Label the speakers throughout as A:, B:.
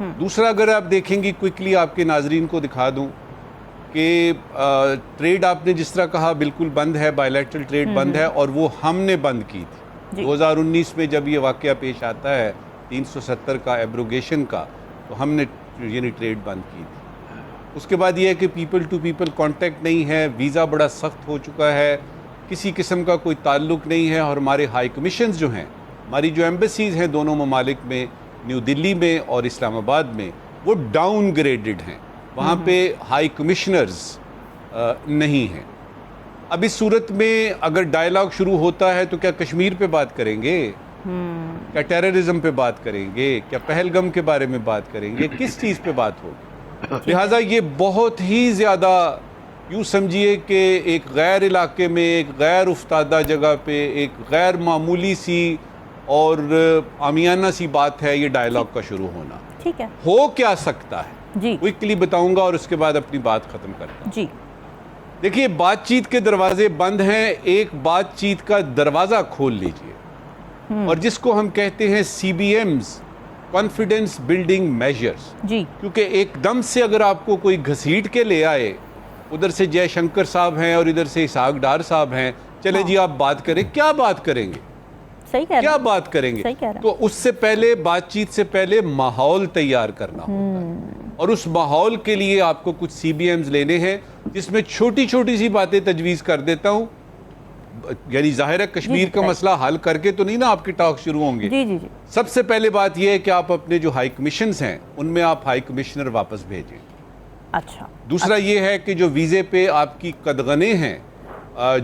A: دوسرا اگر آپ دیکھیں گی کوئکلی آپ کے ناظرین کو دکھا دوں کہ ٹریڈ آپ نے جس طرح کہا بالکل بند ہے، بائیلیٹرل ٹریڈ بند ہے، اور وہ ہم نے بند کی تھی 2019 میں جب یہ واقعہ پیش آتا ہے 370 کا ایبروگیشن کا، تو ہم نے یعنی ٹریڈ بند کی تھی۔ اس کے بعد یہ ہے کہ پیپل ٹو پیپل کانٹیکٹ نہیں ہے، ویزا بڑا سخت ہو چکا ہے، کسی قسم کا کوئی تعلق نہیں ہے، اور ہمارے ہائی کمیشنز جو ہیں، ہماری جو ایمبیسیز ہیں دونوں ممالک میں، نیو دلی میں اور اسلام آباد میں، وہ ڈاؤن گریڈڈ ہیں، وہاں پہ ہائی کمشنرز نہیں ہیں۔ اب اس صورت میں اگر ڈائیلاگ شروع ہوتا ہے تو کیا کشمیر پہ بات کریں گے؟ کیا ٹیررزم پہ بات کریں گے؟ کیا پہلگم کے بارے میں بات کریں گے؟ کس چیز پہ بات ہوگی؟ لہٰذا یہ بہت ہی زیادہ یوں سمجھیے کہ ایک غیر علاقے میں، ایک غیر افتادہ جگہ پہ، ایک غیر معمولی سی اور عامیانہ سی بات ہے یہ ڈائیلاگ کا شروع ہونا۔
B: ٹھیک ہے،
A: ہو کیا سکتا ہے
B: جی
A: کوئکلی بتاؤں گا اور اس کے بعد اپنی بات ختم کرتا ہوں۔
B: جی
A: دیکھیے، بات چیت کے دروازے بند ہیں، ایک بات چیت کا دروازہ کھول لیجئے، اور جس کو ہم کہتے ہیں C B Ms, confidence building measures,
B: جی
A: کیونکہ ایک دم سے اگر آپ کو کوئی گھسیٹ کے لے آئے، ادھر سے جے شنکر صاحب ہیں اور ادھر سے اسحاق ڈار صاحب ہیں، چلے جی آپ بات کریں، کیا بات کریں گے؟
B: صحیح کہہ رہے
A: کیا
B: ہیں،
A: بات کریں گے؟
B: صحیح کہہ رہے ہیں۔
A: تو اس سے پہلے، بات چیت سے پہلے ماحول تیار کرنا ہوتا ہے، اور اس ماحول کے لیے آپ کو کچھ سی بی ایمز لینے ہیں، جس میں چھوٹی چھوٹی سی باتیں تجویز کر دیتا ہوں۔ یعنی ظاہر ہے کشمیر کا مسئلہ حل کر کے تو نہیں نا آپ کے ٹاک شروع ہوں گے۔
B: جی جی جی
A: سب سے پہلے بات یہ ہے کہ آپ اپنے جو ہائی کمیشنز ہیں ان میں آپ ہائی کمشنر واپس بھیجیں۔
B: اچھا،
A: دوسرا یہ ہے کہ جو ویزے پہ آپ کی قدغنیں ہیں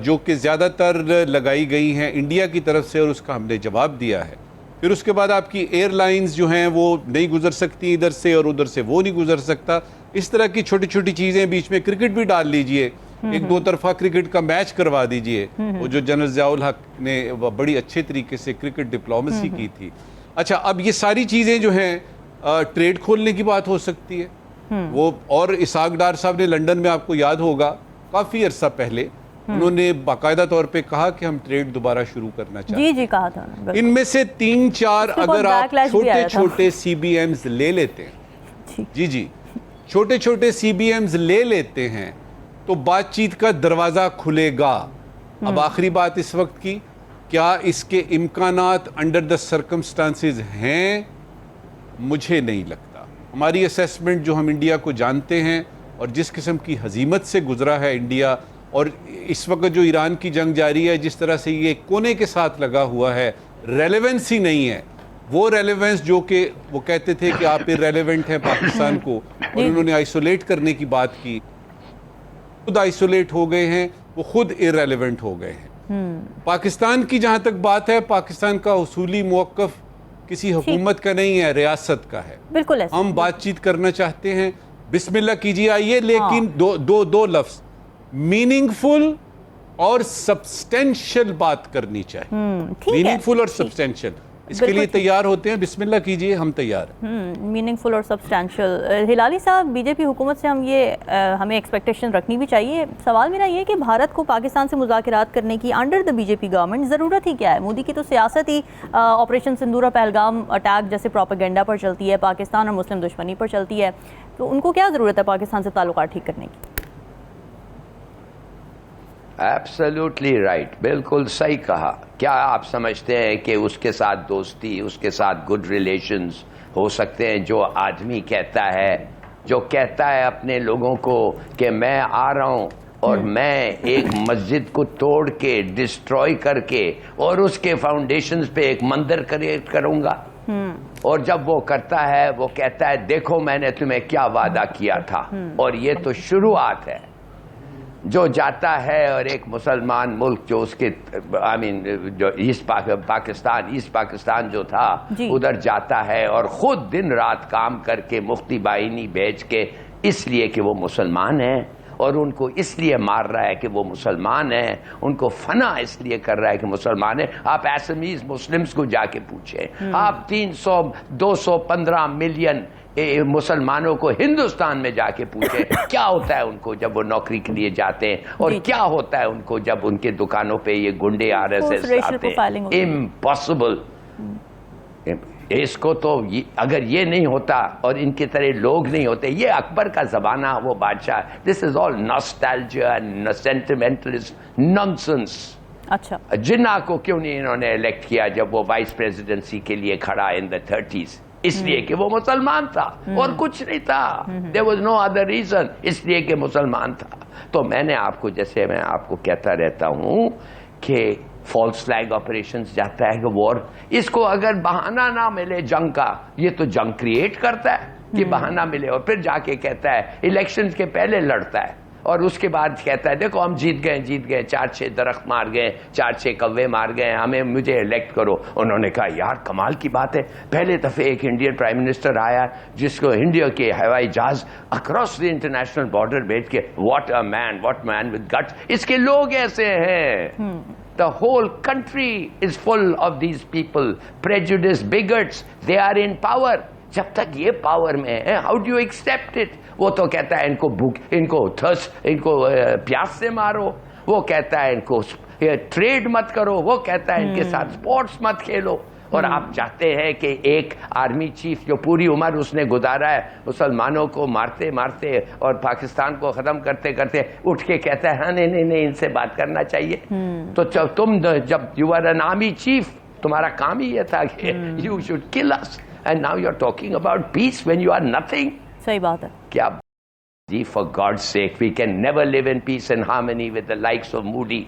A: جو کہ زیادہ تر لگائی گئی ہیں انڈیا کی طرف سے، اور اس کا ہم نے جواب دیا ہے، پھر اس کے بعد آپ کی ایئر لائنز جو ہیں وہ نہیں گزر سکتی ادھر سے، اور ادھر سے وہ نہیں گزر سکتا، اس طرح کی چھوٹی چھوٹی چیزیں، بیچ میں کرکٹ بھی ڈال لیجئے، ایک دو طرفہ کرکٹ کا میچ کروا دیجئے، وہ جو جنرل ضیاء الحق نے بڑی اچھے طریقے سے کرکٹ ڈپلومیسی کی تھی۔ اچھا، اب یہ ساری چیزیں جو ہیں ٹریڈ کھولنے کی بات ہو سکتی ہے، وہ اور اسحاق ڈار صاحب نے لنڈن میں، آپ کو یاد ہوگا کافی عرصہ پہلے انہوں نے باقاعدہ طور پہ کہا کہ ہم ٹریڈ دوبارہ شروع کرنا چاہتے ہیں۔
B: جی کہا تھا
A: ان میں سے 3-4 اگر آپ چھوٹے چھوٹے سی بی ایمز لے لیتے ہیں، جی چھوٹے چھوٹے سی بی ایمز لے لیتے ہیں تو بات چیت کا دروازہ کھلے گا۔ اب آخری بات اس وقت کی، کیا اس کے امکانات انڈر دا سرکمسٹانسز ہیں؟ مجھے نہیں لگتا۔ ہماری اسیسمنٹ جو ہم انڈیا کو جانتے ہیں اور جس قسم کی ہزیمت سے گزرا ہے انڈیا، اور اس وقت جو ایران کی جنگ جاری ہے، جس طرح سے یہ کونے کے ساتھ لگا ہوا ہے، ریلیونس ہی نہیں ہے، وہ ریلیونس جو کہ وہ کہتے تھے کہ آپ ریلیونٹ ہیں پاکستان کو، اور انہوں نے آئسولیٹ کرنے کی بات کی، خود آئسولیٹ ہو گئے ہیں، وہ خود ارریلیونٹ ہو گئے ہیں۔ پاکستان کی جہاں تک بات ہے، پاکستان کا اصولی موقف کسی حکومت کا نہیں ہے، ریاست کا ہے۔
B: بالکل
A: ہم بات چیت کرنا چاہتے ہیں، بسم اللہ کیجیے آئیے، لیکن دو لفظ میننگ فل اور سبسٹینشل بات کرنی چاہیے۔ میننگ فل اور سبسٹینشل، اس کے لیے تیار ہوتے ہیں، بسم اللہ کیجیے، ہم تیار ہیں۔
B: میننگ فل اور سبسٹینشل۔ ہلالی صاحب، بی جے پی حکومت سے ہمیں ایکسپیکٹیشن رکھنی بھی چاہیے۔ سوال میرا یہ کہ بھارت کو پاکستان سے مذاکرات کرنے کی under the B J P government ضرورت ہی کیا ہے؟ مودی کی تو سیاست ہی آپریشن سندورا، پہلگام اٹیک جیسے پروپیگنڈا پر چلتی ہے، پاکستان اور مسلم دشمنی پر چلتی ہے، تو ان کو کیا ضرورت ہے پاکستان سے تعلقات ٹھیک کرنے کی؟
C: ایبسلیوٹلی رائٹ، بالکل صحیح کہا۔ کیا آپ سمجھتے ہیں کہ اس کے ساتھ دوستی، اس کے ساتھ گڈ ریلیشنز ہو سکتے ہیں؟ جو آدمی کہتا ہے اپنے لوگوں کو کہ میں آ رہا ہوں اور میں ایک مسجد کو توڑ کے، ڈسٹروائے کر کے، اور اس کے فاؤنڈیشنز پہ ایک مندر کریٹ کروں گا، اور جب وہ کرتا ہے وہ کہتا ہے دیکھو میں نے تمہیں کیا وعدہ کیا تھا، اور یہ تو شروعات ہے۔ جو جاتا ہے اور ایک مسلمان ملک جو اس کے جو ایسٹ پاکستان جو تھا ادھر جاتا ہے اور خود دن رات کام کر کے مفتی بائنی بھیج کے، اس لیے کہ وہ مسلمان ہیں، اور ان کو اس لیے مار رہا ہے کہ وہ مسلمان ہیں، ان کو فنا اس لیے کر رہا ہے کہ مسلمان ہیں۔ آپ ایسمیز مسلمز کو جا کے پوچھیں، آپ 215 ملین مسلمانوں کو ہندوستان میں جا کے پوچھیں کیا ہوتا ہے ان کو جب وہ نوکری کے لیے جاتے ہیں، اور کیا ہوتا ہے ان کو جب ان کے دکانوں پہ یہ گنڈے RSS آتے ہیں۔ امپاسبل۔ اس کو تو اگر یہ نہیں ہوتا اور ان کی طرح لوگ نہیں ہوتے, یہ اکبر کا زمانہ, وہ بادشاہ, دس از آل ناسٹیلجیا اینڈ سینٹیمنٹلسٹ نانسنس.
B: اچھا,
C: جناح کو کیوں نہیں انہوں نے الیکٹ کیا جب وہ وائس پریزیڈنسی کے لیے کھڑا ان دا 30s؟ اس لیے کہ وہ مسلمان تھا اور کچھ نہیں تھا. there was no other reason, اس لیے کہ مسلمان تھا. تو میں نے آپ کو, جیسے میں آپ کو کہتا رہتا ہوں کہ فالس فلیگ آپریشنز جاتا ہے کہ وار, اس کو اگر بہانہ نہ ملے جنگ کا, یہ تو جنگ کریٹ کرتا ہے کہ بہانہ ملے, اور پھر جا کے کہتا ہے الیکشنز کے پہلے لڑتا ہے اور اس کے بعد کہتا ہے دیکھو ہم جیت گئے, 4-6 درخت مار گئے, 4-6 کوے مار گئے, مجھے الیکٹ کرو. انہوں نے کہا یار کمال کی بات ہے, پہلے دفعے ایک انڈین پرائم منسٹر آیا جس کو انڈیا کے ہوائی جہاز اکراس دی انٹرنیشنل بارڈر بھیج کے, واٹ مین ود گٹس. اس کے لوگ ایسے ہیں. The whole country is full of these people, prejudice, bigots, they are in power. جب تک یہ پاور میں ہے, how do you accept it? وہ تو کہتا ہے ان کو بھوک, ان کو تھرسٹ, ان کو پیاس سے مارو. وہ کہتا ہے ان کو ٹریڈ مت کرو. وہ کہتا ہے ان کے ساتھ اسپورٹس مت کھیلو. اور آپ چاہتے ہیں کہ ایک آرمی چیف جو پوری عمر اس نے گزارا ہے مسلمانوں کو مارتے مارتے اور پاکستان کو ختم کرتے کرتے, اٹھ کے کہتا ہے ہاں نہیں ان سے بات کرنا چاہیے. تو تم جب you are an army chief, تمہارا کام ہی یہ تھا کہ you should kill us, and now you are talking about peace when you are nothing.
B: صحیح بات ہے.
C: کیا جی, for God sake we can never live in peace and harmony with the likes of Modi,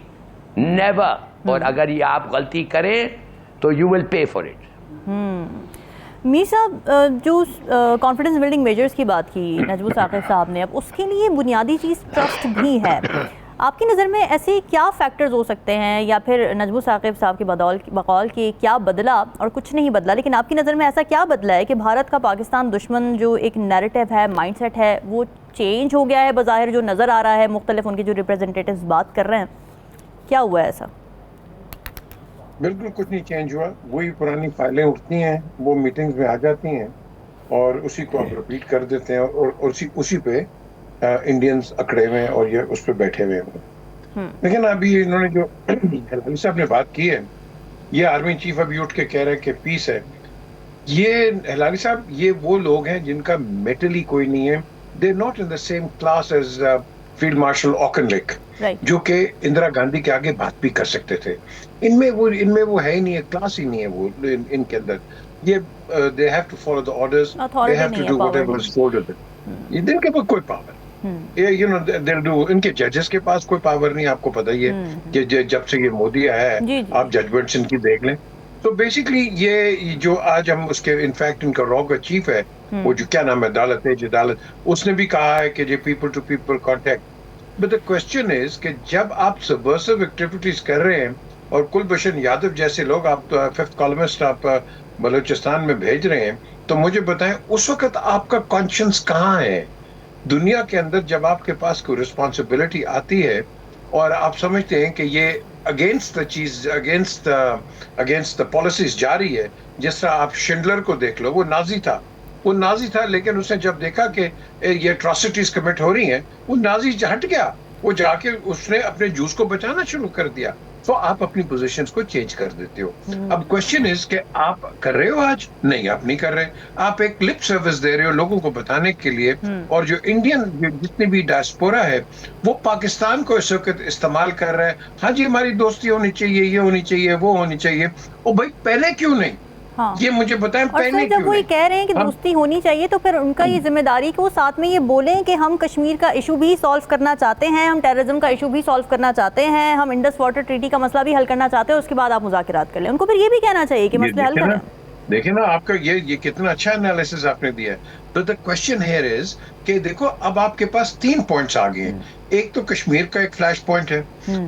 C: never. اور اگر یہ آپ غلطی کریں تو you will pay for it.
B: Mir صاحب, جو کانفیڈنس بلڈنگ میجرز کی بات کی نجم ثاقب صاحب نے, اب اس کے لیے بنیادی چیز ٹرسٹ بھی ہے. آپ کی نظر میں ایسے کیا فیکٹرز ہو سکتے ہیں, یا پھر نجم ثاقب صاحب کے بقول کہ کیا بدلا اور کچھ نہیں بدلا, لیکن آپ کی نظر میں ایسا کیا بدلا ہے کہ بھارت کا پاکستان دشمن جو ایک نیریٹو ہے, مائنڈ سیٹ ہے, وہ چینج ہو گیا ہے بظاہر, جو نظر آ رہا ہے مختلف ان کے جو ریپرزنٹیٹیوز بات کر رہے ہیں, کیا ہوا ہے ایسا؟
D: بالکل کچھ نہیں چینج ہوا, وہی پرانی فائلیں اٹھتی ہیں, وہ میٹنگز میں آ جاتی ہیں اور اسی کو آپ رپیٹ کر دیتے ہیں, اور اسی پہ انڈینز اکڑے ہوئے ہیں اور یہ اس پہ بیٹھے ہوئے ہیں. لیکن ابھی انہوں نے جو ہلالی صاحب نے بات کی ہے, یہ آرمی چیف ابھی اٹھ کے کہہ رہے ہیں کہ پیس ہے. یہ ہلالی صاحب, یہ وہ لوگ ہیں جن کا میٹل ہی کوئی نہیں ہے. They are not in the same class as field marshal Auchinleck, جو کہ اندرا گاندھی کے آگے بات بھی کر سکتے تھے. ان میں وہ ہے ہی نہیں ہے, کلاس ہی نہیں ہے وہ ان کے اندر. یہ they have to follow the orders, they have to do whatever is told of them. ان کے پاس کوئی power, you know, they'll do. ان کے ججز کے پاس کوئی پاور نہیں, آپ کو پتہ ہی ہے کہ جب سے یہ مودی آیا ہے آپ ججمنٹس ان کی دیکھ لیں. تو بیسکلی یہ جو آج ہم اس کے انفیکٹ ان کا را کا چیف ہے, وہ جو کیا نام ہے, عدالت, اس نے بھی کہا ہے کہ یہ people to people contact. But the question is کہ جب آپ سبورسو ایکٹیویٹیز کر رہے ہیں اور کلبھوشن یادو جیسے لوگ آپ 5th کالمسٹ آپ بلوچستان میں بھیج رہے ہیں, تو مجھے بتائیں اس وقت آپ کا کانشنس کہاں ہے دنیا کے اندر؟ جب آپ کے پاس کوئی رسپانسبلٹی آتی ہے اور آپ سمجھتے ہیں کہ یہ اگینسٹ دا چیز, اگینسٹ دا پالیسیز جاری ہے. جس طرح آپ شنڈلر کو دیکھ لو, وہ نازی تھا, لیکن اس نے جب دیکھا کہ یہ اٹراسٹیز کمٹ ہو رہی ہیں, وہ نازی ہٹ گیا, وہ جا کے اس نے اپنے جوس کو بچانا شروع کر دیا. تو آپ اپنی پوزیشنز کو چینج کر دیتے ہو. اب کوشچن از کہ آپ کر رہے ہو آج؟ نہیں, آپ نہیں کر رہے. آپ ایک لپ سروس دے رہے ہو لوگوں کو بتانے کے لیے, اور جو انڈین جتنی بھی ڈائسپورا ہے وہ پاکستان کو اس وقت استعمال کر رہا ہے. ہاں جی, ہماری دوستی ہونی چاہیے, یہ ہونی چاہیے, وہ ہونی چاہیے. او بھائی پہلے کیوں نہیں؟ یہ مجھے بتائیں پہلے کیوں نہیں؟
B: جب وہ یہ کہہ رہے ہیں کہ دوستی ہونی چاہیے, تو پھر ان کا یہ ذمہ داری کہ وہ ساتھ میں یہ بولیں کہ ہم کشمیر کا ایشو بھی سالو کرنا چاہتے ہیں, ہم ٹیررزم کا ایشو بھی سالو کرنا چاہتے ہیں, ہم انڈس واٹر ٹریٹی کا مسئلہ بھی حل کرنا چاہتے ہیں, اس کے بعد آپ مذاکرات کر لیں. ان کو پھر یہ بھی کہنا چاہیے کہ مسئلے حل کریں.
D: دیکھیں نا آپ کا یہ کتنا اچھا انالیسس آپ نے دیا ہے. تو دا کوشچن ہیئر از کہ دیکھو اب آپ کے پاس 3 پوائنٹس آ گئے ہیں. ایک تو کشمیر کا ایک فلیش پوائنٹ ہے,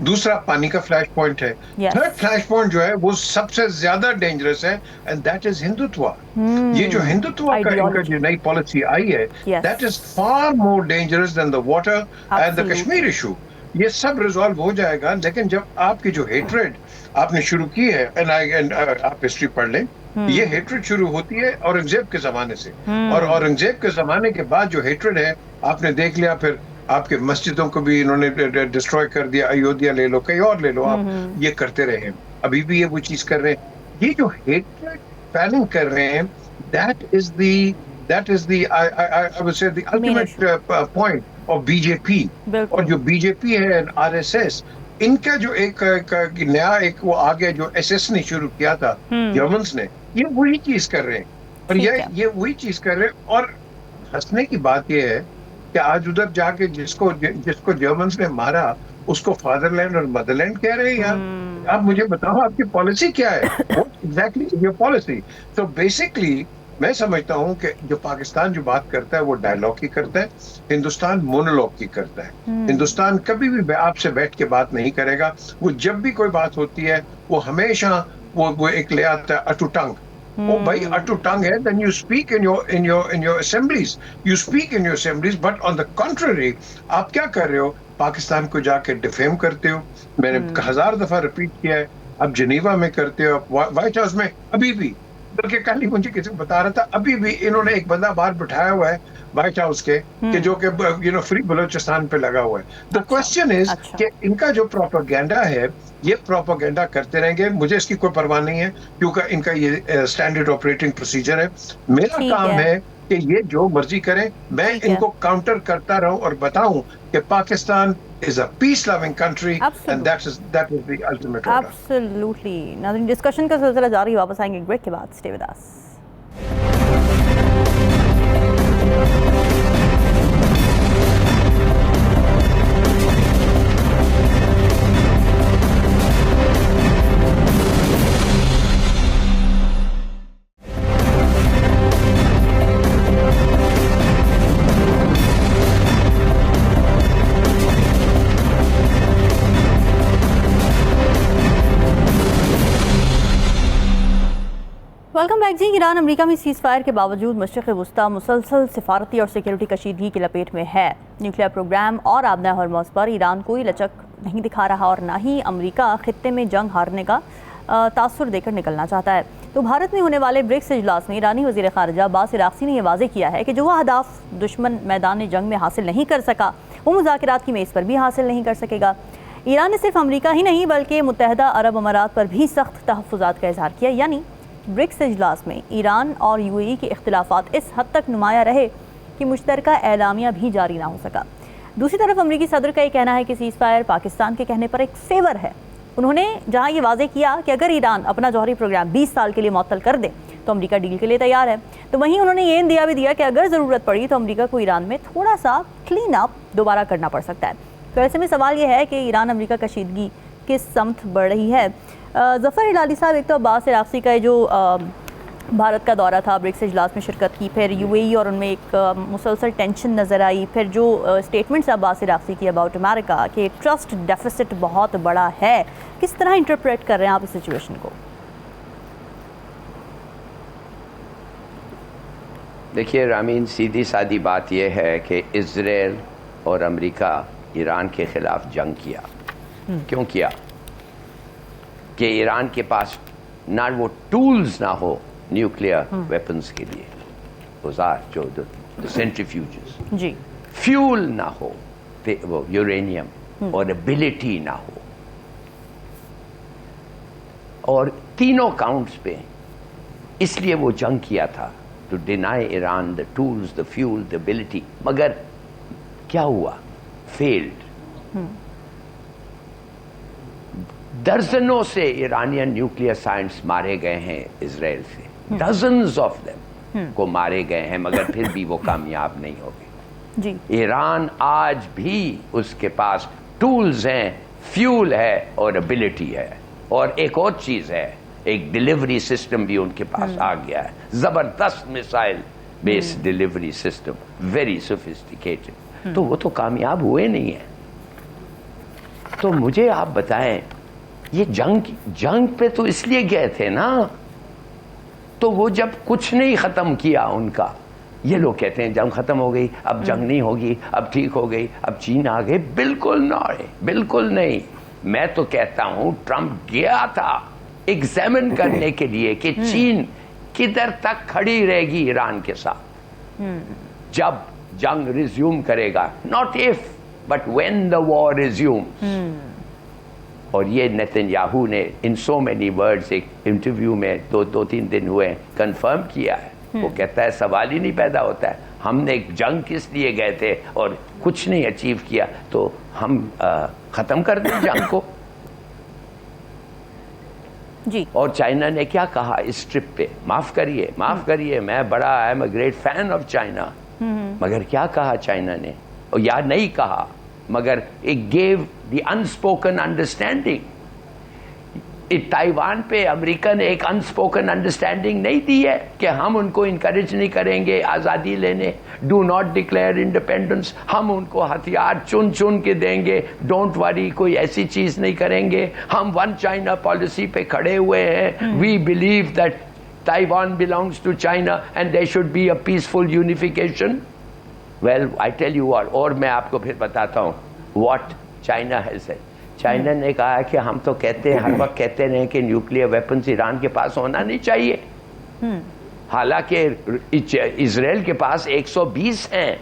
D: دوسرا پانی کا فلیش پوائنٹ ہے, تھرڈ فلیش پوائنٹ جو ہے وہ سب سے زیادہ ڈینجرس ہے, اینڈ دیٹ از ہندوتوا. یہ جو ہندوتوا کا جو نئی پالیسی آئی ہے, that is far more dangerous than the water and the Kashmir issue. یہ سب ریزالو ہو جائے گا, لیکن جب آپ کی جو ہیٹریڈ آپ نے شروع کی ہے, آپ ہسٹری پڑھ لیں, یہ ہیٹریڈ شروع ہوتی ہے اورنگزیب کے زمانے سے, اور اورنگزیب کے زمانے کے بعد جو ہیٹریڈ ہے آپ نے دیکھ لیا, پھر آپ کے مسجدوں کو بھی انہوں نے ڈسٹروائے کر دیا. ایودھیا لے لو, کہیں اور لے لو, آپ یہ کرتے رہے ہیں, ابھی بھی یہ وہ چیز کر رہے ہیں. یہ جو ہیٹریڈ فائلنگ کر رہے ہیں, that is the I would say the ultimate point of BJP. اور جو BJP ہے RSS, ان کا جو ایک نیا ایک وہ آگے جو SS نے شروع کیا تھا جرمنس نے, یہ وہی چیز کر رہے ہیں, اور یہ وہی چیز کر رہے ہیں. اور ہنسنے کی بات یہ ہے کہ آج ادھر جا کے جس کو جرمنس نے مارا اس کو فادر لینڈ اور مدر لینڈ کہہ رہے ہیں یار. آپ مجھے بتاؤ آپ کی پالیسی کیا ہے, ایگزیکٹلی یور پالیسی. تو بیسکلی میں سمجھتا ہوں کہ جو پاکستان جو بات کرتا ہے وہ ڈائلاگ کی کرتا ہے, ہندوستان مونولوگ کی کرتا ہے. ہندوستان کبھی بھی آپ سے بیٹھ کے بات نہیں کرے گا. وہ جب بھی کوئی بات ہوتی ہے وہ ہمیشہ وہ ایک لے آتا ہے اٹو ٹنگ. Oh, bhai, اٹو ٹنگ ہے, then you speak in your assemblies. You speak in your assemblies, but on the contrary, آپ کیا کر رہے ہو, پاکستان کو جا کے ڈیفیم کرتے ہو. میں نے 1000 دفعہ ریپیٹ کیا ہے, اب جنیوا میں کرتے ہو, وائٹ ہاؤس میں ابھی بھی, بلکہ کل ہی مجھے کسی کو بتا رہا تھا, ابھی بھی انہوں نے ایک بندہ باہر بٹھایا ہوا ہے وائٹ ہاؤس کے, کہ جو کہ فری بلوچستان پہ لگا ہوا ہے. The question is کہ ان کا جو پروپیگینڈا ہے یہ پروپیگینڈا کرتے رہیں گے. مجھے اس کی کوئی پرواہ نہیں ہے کیونکہ ان کا یہ اسٹینڈرڈ آپریٹنگ پروسیجر ہے. میرا کام ہے کہ یہ جو مرضی کریں, میں ان کو کاؤنٹر کرتا رہوں اور بتاؤں کہ Pakistan is a peace loving country and that is the ultimate order.
B: Absolutely. ناظرین, ڈسکشن کا سلسلہ جاری, واپس آئیں گے ایک بریک کے بعد. Stay with us. Welcome back جی. ایران امریکہ میں سیز فائر کے باوجود مشرق وسطی مسلسل سفارتی اور سیکیورٹی کشیدگی کی لپیٹ میں ہے. نیوکلیئر پروگرام اور آبنہ ہرمز پر ایران کوئی لچک نہیں دکھا رہا, اور نہ ہی امریکہ خطے میں جنگ ہارنے کا تاثر دے کر نکلنا چاہتا ہے. تو بھارت میں ہونے والے برکس اجلاس میں ایرانی وزیر خارجہ عباس عراقچی نے یہ واضح کیا ہے کہ جو اہداف دشمن میدان جنگ میں حاصل نہیں کر سکا وہ مذاکرات کی میز پر بھی حاصل نہیں کر سکے گا. ایران نے صرف امریکہ ہی نہیں بلکہ متحدہ عرب امارات پر بھی سخت تحفظات کا اظہار کیا. یعنی برکس اجلاس میں ایران اور UAE کے اختلافات اس حد تک نمایاں رہے کہ مشترکہ اعلامیہ بھی جاری نہ ہو سکا. دوسری طرف امریکی صدر کا یہ کہنا ہے کہ سیز فائر پاکستان کے کہنے پر ایک فیور ہے. انہوں نے جہاں یہ واضح کیا کہ اگر ایران اپنا جوہری پروگرام 20 سال کے لیے معطل کر دے تو امریکہ ڈیل کے لیے تیار ہے, تو وہیں انہوں نے یہ اندیا بھی دیا کہ اگر ضرورت پڑی تو امریکہ کو ایران میں تھوڑا سا کلین اپ دوبارہ کرنا پڑ سکتا ہے. تو ایسے میں سوال یہ ہے کہ ایران امریکہ کشیدگی کس سمت بڑھ رہی ہے. ظفر ہلالی صاحب, ایک تو عباس عراقچی کا جو بھارت کا دورہ تھا, برکس اجلاس میں شرکت کی, پھر UAE اور ان میں ایک مسلسل ٹینشن نظر آئی, پھر جو اسٹیٹمنٹس عباس عراقچی کی اباؤٹ امریکہ کہ ٹرسٹ ڈیفیسٹ بہت بڑا ہے, کس طرح انٹرپریٹ کر رہے ہیں آپ اس سچویشن کو؟
C: دیکھیے رامین, سیدھی سادی بات یہ ہے کہ اسرائیل اور امریکہ ایران کے خلاف جنگ کیا. کیوں کیا؟ کہ ایران کے پاس نہ وہ ٹولز نہ ہو نیوکلیئر ویپنز کے لیے, اوزار جو سینٹریفیوجز,
B: جی,
C: فیول نہ ہو, وہ یورینیم, اور ایبلٹی نہ ہو, اور تینوں کاؤنٹس پہ اس لیے وہ جنگ کیا تھا, to deny Iran the tools, the fuel, the ability. مگر کیا ہوا؟ فیلڈ. درجنوں سے ایرانین نیوکلیئر سائنٹس مارے گئے ہیں اسرائیل سے, ڈزنز آف دیم کو مارے گئے ہیں, مگر پھر بھی وہ کامیاب نہیں ہو گئے.
B: جی,
C: ایران آج بھی اس کے پاس ٹولز ہیں, فیول ہے اور ایبلٹی ہے, اور ایک اور چیز ہے, ایک ڈیلیوری سسٹم بھی ان کے پاس آ گیا ہے, زبردست میسائل بیس ڈیلیوری سسٹم, ویری سوفسٹیکیٹڈ. تو وہ تو کامیاب ہوئے نہیں ہیں. تو مجھے آپ بتائیں, یہ جنگ پہ تو اس لیے گئے تھے نا, تو وہ جب کچھ نہیں ختم کیا ان کا, یہ لوگ کہتے ہیں جنگ ختم ہو گئی, اب جنگ نہیں ہوگی, اب ٹھیک ہو گئی, اب چین آ گئے. بالکل نہ, بالکل نہیں. میں تو کہتا ہوں ٹرمپ گیا تھا ایگزامن کرنے کے لیے کہ چین کدھر تک کھڑی رہے گی ایران کے ساتھ جب جنگ ریزیوم کرے گا. Not if but when the war resume. اور یہ نیتن نے ان سو مینی ورڈز ایک انٹرویو میں دو تین دن ہوئے کنفرم کیا ہے. وہ کہتا ہے سوال ہی نہیں پیدا ہوتا ہے, ہم نے ایک جنگ کس لیے گئے تھے اور کچھ نہیں اچیو کیا, تو ہم ختم کر دیں جنگ کو.
B: جی. اور
C: چائنا نے کیا کہا اس ٹرپ پہ, معاف کریے میں بڑا I am a great fan of China, مگر کیا کہا چائنا نے, اور یا نہیں کہا, مگر it give the unspoken understanding. Taiwan پہ امریکہ نے ایک انسپوکن انڈرسٹینڈنگ نہیں دی ہے کہ ہم ان کو انکریج نہیں کریں گے آزادی لینے, ڈو ناٹ ڈکلیئر انڈیپینڈنس, ہم ان کو ہتھیار چن کے دیں گے, ڈونٹ وری, کوئی ایسی چیز نہیں کریں گے, ہم ون چائنا پالیسی پہ کھڑے ہوئے ہیں, we believe that Taiwan belongs to China and there should be a peaceful unification. Well, I tell you what, اور میں آپ کو پھر بتاتا ہوں what China has said. China نے کہا کہ ہم تو کہتے ہیں, ہر وقت کہتے رہے کہ نیوکلیئر ویپنز ایران کے پاس ہونا نہیں چاہیے, حالانکہ اسرائیل کے پاس 120 ہیں,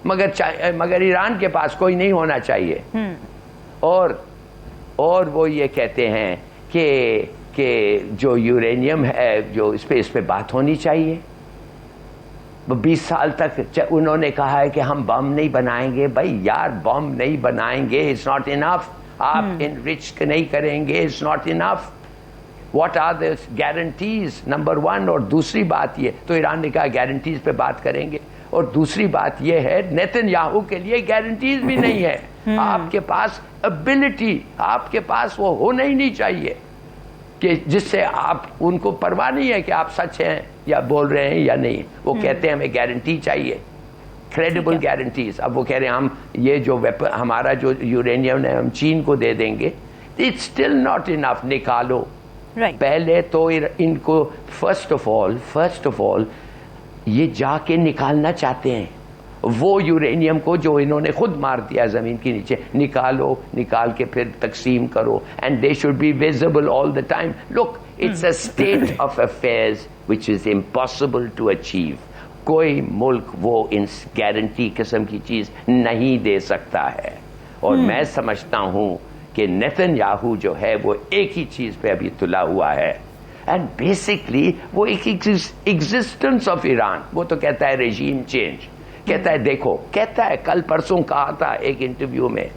C: مگر ایران کے پاس کوئی نہیں ہونا چاہیے. اور وہ یہ کہتے ہیں کہ جو یورینیم ہے جو اس پہ بات ہونی چاہیے. 20 سال تک انہوں نے کہا ہے کہ ہم بم نہیں بنائیں گے. بھائی یار, بم نہیں بنائیں گے, اٹس ناٹ انف. آپ انرچ نہیں کریں گے, it's not enough. What are the guarantees, number 1. اور دوسری بات یہ, تو ایران نے کہا گارنٹیز پہ بات کریں گے, اور دوسری بات یہ ہے نیتن یاہو کے لیے گارنٹیز بھی نہیں ہے. آپ کے پاس ابلٹی, آپ کے پاس وہ ہونا ہی نہیں چاہیے کہ جس سے آپ ان کو پرواہ نہیں ہے کہ آپ سچ ہیں یا بول رہے ہیں یا نہیں. وہ کہتے ہیں ہمیں گارنٹی چاہیے, کریڈیبل گارنٹیز. اب وہ کہہ رہے ہیں ہم یہ جو ہمارا جو یورینیم ہے ہم چین کو دے دیں گے. It's still not enough. نکالو پہلے تو ان کو فرسٹ آف آل یہ جا کے نکالنا چاہتے ہیں وہ یورینیم کو جو انہوں نے خود مار دیا زمین کے نیچے. نکال کے پھر تقسیم کرو, and they should be visible all the time. Look, it's a state of affairs which is impossible to achieve. کوئی ملک وہ ان گارنٹی قسم کی چیز نہیں دے سکتا ہے. اور میں سمجھتا ہوں کہ نیتن یاہو جو ہے وہ ایک ہی چیز پہ ابھی تلا ہوا ہے, اینڈ بیسکلی وہ ایک ایگزسٹنس آف ایران. وہ تو کہتا ہے ریجیم چینج, کہتا ہے دیکھو, کہتا ہے کل پرسوں کہا تھا ایک انٹرویو میں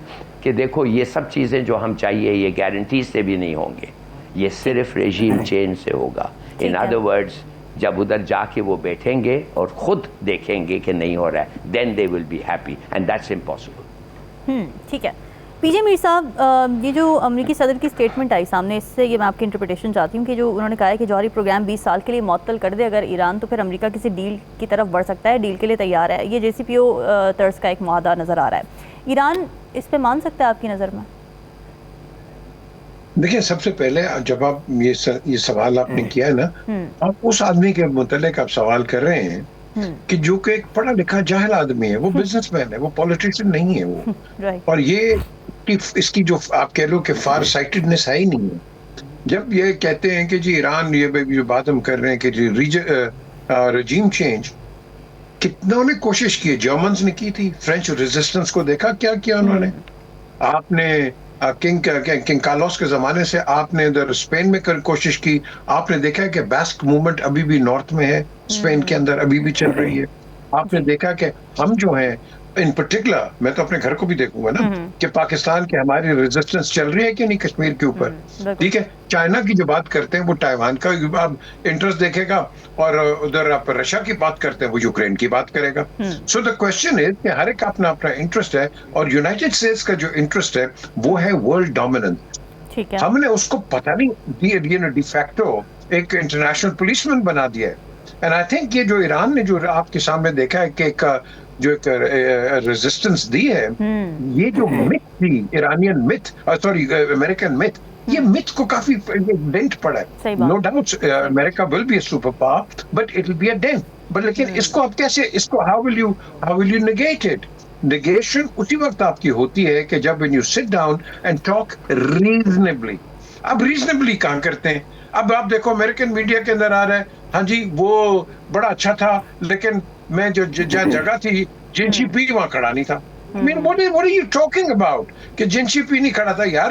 C: کہ دیکھو یہ سب چیزیں جو ہم چاہیے یہ گارنٹیز سے بھی نہیں ہوں گے, یہ صرف ریجیم چینج سے ہوگا. ان ادر ورڈز جب ادھر جا کے وہ بیٹھیں گے اور خود دیکھیں گے کہ نہیں ہو رہا ہے, then they will be happy, and that's impossible.
B: ٹھیک ہے. پی جے میر صاحب, یہ جو امریکی صدر کی اسٹیٹمنٹ آئی سامنے, اس سے یہ میں آپ کی انٹرپریٹیشن چاہتی ہوں کہ جو انہوں نے کہا ہے کہ جوہری پروگرام 20 سال کے لیے معطل کر دے اگر ایران, تو پھر امریکہ کسی ڈیل کی طرف بڑھ سکتا ہے, ڈیل کے لیے تیار ہے. یہ JCPOA طرز کا ایک معاہدہ نظر آ رہا ہے. ایران اس پہ مان سکتا ہے آپ کی نظر میں؟
D: دیکھیں, سب سے پہلے جب آپ یہ سوال آپ نے کیا ہے نا, آپ اس آدمی کے متعلق آپ سوال کر رہے ہیں کہ جو کہ ایک پڑھا لکھا جاہل آدمی ہے, وہ بزنس مین ہے, وہ پولیٹیشین نہیں ہے وہ. اور یہ اس کی جو آپ کہہ لو کہ فار سائٹڈنس ہے ہی نہیں ہے. جب یہ کہتے ہیں کہ جی ایران, یہ جو بات ہم کر رہے ہیں کہ جی رجیم چینج, کتنوں نے کوشش کی, جرمنز نے کی تھی, فرینچ ریزسٹنس کو دیکھا کیا کیا انہوں نے. آپ نے کنگ کارلوس کے زمانے سے آپ نے ادھر اسپین میں کوشش کی, آپ نے دیکھا کہ بیسک موومنٹ ابھی بھی نارتھ میں ہے, اسپین کے اندر ابھی بھی چل رہی ہے. آپ نے دیکھا کہ ہم جو ہیں ان پرٹیکولر, میں تو اپنے گھر کو بھی دیکھوں گا نا کہ پاکستان کی ہماری ریزسٹنس چل رہی ہے کہ نہیں کشمیر کے اوپر. ٹھیک ہے, چائنا کی جو بات کرتے ہیں وہ تائیوان کا آپ انٹرسٹ دیکھے گا, اور ادھر آپ رشیا کی بات کرتے ہیں وہ یوکرین کی بات کرے گا. سو دا کوشچن از کہ ہر ایک اپنا اپنا انٹرسٹ ہے, اور یونائٹیڈ اسٹیٹس کا جو انٹرسٹ ہے وہ ہے ورلڈ ڈومیننس. ہم نے اس کو پتہ نہیں ڈی فیکٹو ایک انٹرنیشنل پولیس مین بنا دیا ہے. اینڈ آئی تھنک یہ جو ایران نے جو آپ کے سامنے دیکھا ہے کہ ایک جو ایک ریزسٹنس دی ہے, یہ جو مت تھی ایرانین مت, سوری امریکن مت, یہ مت کو کافی ڈینٹ پڑا ہے. نو ڈاؤٹ امریکہ will be a super power, but it will be a dent. But لیکن اس کو آپ کیسے, اس کو how will you negate it. Negation اسی وقت آپ کی ہوتی ہے کہ جب when you sit down and talk reasonably. اب ریزنیبلی کہاں کرتے ہیں. اب آپ دیکھو امریکن میڈیا کے اندر آ رہا ہے, ہاں جی وہ بڑا اچھا تھا, لیکن میں جو جگہ تھی جنشی پی وہاں کھڑا نہیں تھا. what are you talking about کہ جنشی پی نہیں کھڑا تھا. یار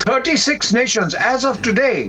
D: 36 nations as of today,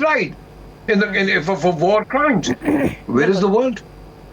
D: tried for war crimes. Where is the world?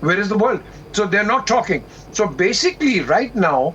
D: where is the world? So they're not talking. So basically right now,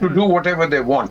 D: to do whatever they want.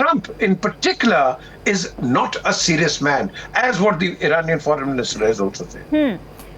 D: Trump in particular is not a serious man, as what the Iranian foreign minister has also said.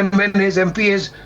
D: MNAs, MPs,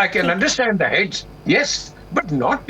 D: I can understand the heads, yes, but not,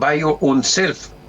D: by your own self।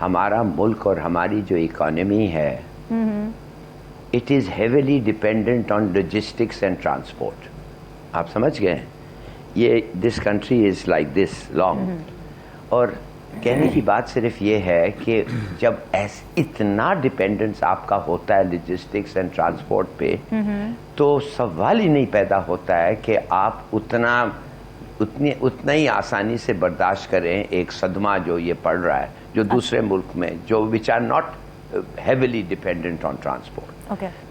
C: ہمارا ملک اور ہماری جو economy ہے it is heavily dependent on logistics and transport. آپ سمجھ گئے یہ this country is like this long. اور کہنے کی بات صرف یہ ہے کہ جب اتنا ڈپینڈنس آپ کا ہوتا ہے لاجسٹکس اینڈ ٹرانسپورٹ پہ تو سوال ہی نہیں پیدا ہوتا ہے کہ آپ اتنا ہی آسانی سے برداشت کریں ایک صدمہ جو یہ پڑ رہا ہے جو دوسرے ملک میں جو which are not heavily dependent on transport.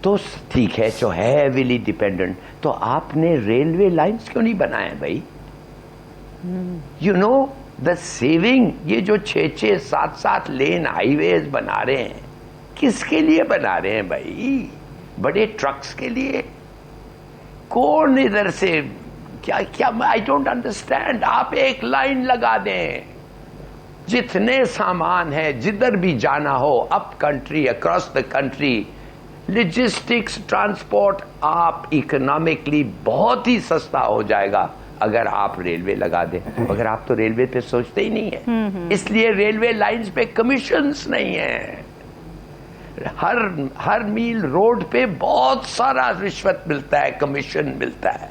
C: تو ٹھیک ہے جو ہے ہیویلی ڈپینڈنٹ تو آپ نے ریلوے لائنز کیوں نہیں بنائے بھائی؟ یو نو دا سیونگ یہ جو 6-7 لین ہائی ویز بنا رہے ہیں کس کے لیے بنا رہے ہیں بھائی؟ بڑے ٹرکس کے لیے؟ کون ادھر سے کیا آئی ڈونٹ انڈرسٹینڈ. آپ ایک لائن لگا دیں جتنے سامان ہے جدھر بھی جانا ہو up country across the country logistics transport آپ اکنامکلی بہت ہی سستا ہو جائے گا اگر آپ ریلوے لگا دیں. مگر آپ تو ریلوے پہ سوچتے ہی نہیں ہیں اس لیے ریلوے لائنز پہ کمیشنز نہیں ہیں. ہر میل روڈ پہ بہت سارا رشوت ملتا ہے کمیشن ملتا ہے.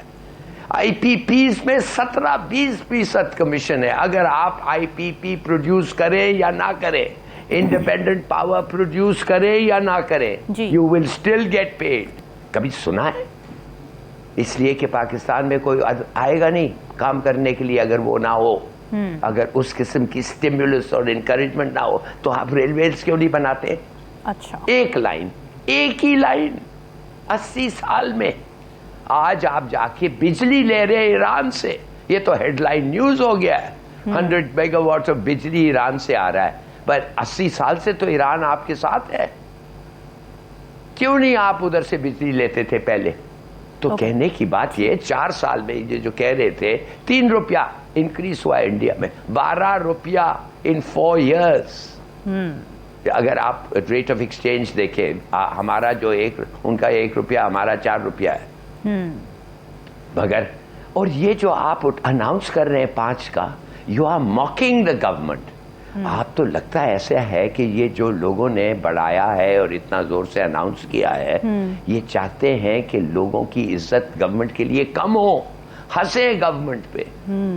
C: آئی پی پیز میں 17-20% کمیشن ہے. اگر آپ آئی پی پی پروڈیوس کریں یا نہ کریں انڈیپینڈنٹ پاور پروڈیوس کرے یا نہ کرے you will still get paid. کبھی سنا ہے؟ اس لیے کہ پاکستان میں کوئی آئے گا نہیں کام کرنے کے لیے اگر وہ نہ ہو, اگر اس قسم کی اسٹیمولس اور انکریجمنٹ نہ ہو تو آپ ریلویز کیوں نہیں بناتے؟ اچھا ایک لائن ایک ہی لائن 80 سال میں. آج آپ جا کے بجلی لے رہے ہیں ایران سے, یہ تو ہیڈ لائن نیوز ہو گیا ہے. 100 میگا واٹ آف بجلی ایران سے آ رہا ہے. پر 80 سال سے تو ایران آپ کے ساتھ ہے. کیوں نہیں آپ ادھر سے بجلی لیتے تھے پہلے؟ تو کہنے کی بات یہ 4 سال میں یہ جو کہہ رہے تھے 3 روپیہ انکریز ہوا ہے انڈیا میں, 12 روپیہ ان 4 ایئرس. اگر آپ ریٹ آف ایکسچینج دیکھیں ہمارا جو ان کا 1 روپیہ ہمارا 4 روپیہ ہے. مگر اور یہ جو آپ اناؤنس کر رہے ہیں 5 کا you are mocking the government. آپ تو لگتا ہے ایسا ہے کہ یہ جو لوگوں نے بڑھایا ہے اور اتنا زور سے اناؤنس کیا ہے یہ چاہتے ہیں کہ لوگوں کی عزت گورنمنٹ کے لیے کم ہو, ہنسے گورنمنٹ پہ.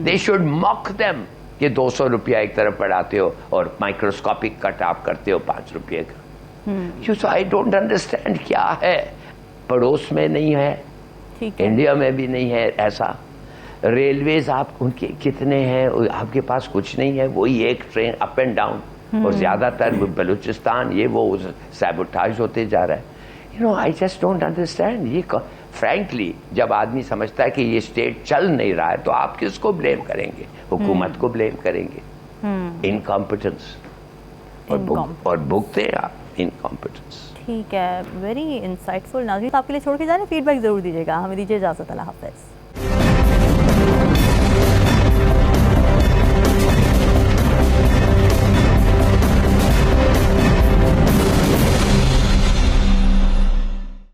C: دے شوڈ موک دیم کہ 200 روپیہ ایک طرف بڑھاتے ہو اور مائکروسکوپک کٹ آپ کرتے ہو 5 روپیے کا. آئی ڈونٹ انڈرسٹینڈ کیا ہے. پڑوس میں نہیں ہے, انڈیا میں بھی نہیں ہے ایسا. ریلویز آپ ان کے کتنے ہیں, آپ کے پاس کچھ نہیں ہے. وہی ایک ٹرین اپ اینڈ ڈاؤن, اور زیادہ تر بلوچستان یہ وہ سیبوٹاج ہوتے جا رہا ہے. I just don't understand. یہ فرینکلی جب آدمی سمجھتا ہے کہ یہ اسٹیٹ چل نہیں رہا ہے تو آپ کس کو بلیم کریں گے؟ حکومت کو بلیم کریں گے. انکمپٹنس اور بھگتے ہیں آپ انکمپٹنس.
B: ٹھیک ہے, ویری انسائٹ فل. ناظرین آپ کے لیے چھوڑ کے جانے فیڈ بیک ضرور دیجیے گا. ہمیں دیجیے اجازت. اللہ حافظ.